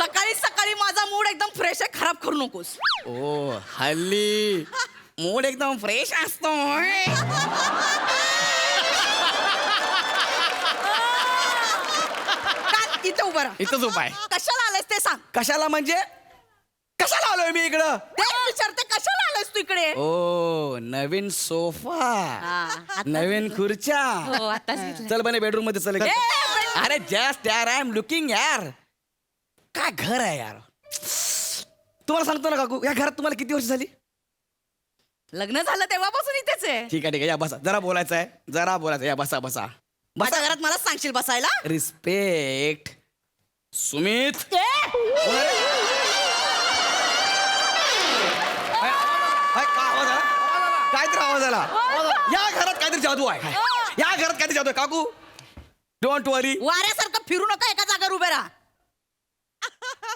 सकाळी सकाळी माझा मूड एकदम फ्रेश आहे, खराब करू नकोस. ओ हल्ली मूड एकदम फ्रेश असतो. काय इथे उभं राहा. इथंच उपाय. कशाला आलायस ते सांग. कशाला म्हणजे कशाला आलोय मी इकडं? ते विचारते कशाला आलायस तू इकडे. ओ नवीन सोफा, आता- नवीन खुर्च्या. हो, आताच घेतलंय. चल बने बेडरूम मध्ये चल. अरे जस्ट यार आय एम लुकिंग यार. काय घर आहे यार. तुम्हाला सांगतो ना काकू, या घरात तुम्हाला किती वर्ष झाली? लग्न झालं तेव्हापासून इथेच आहे. ठीक आहे या बसा. जरा बोलायचं आहे, जरा बोलायचं. या बसा बसा माझ्या बसा. घरात मला सांगशील बसायला. रिस्पेक्ट. सुमित. काहीतरी आवाज आला. या घरात काहीतरी जादू आहे. या घरात काहीतरी जादू आहे काकू. डोंट वरी. वाऱ्यासारखं फिरू नका, एका जागेवर उभे राहा.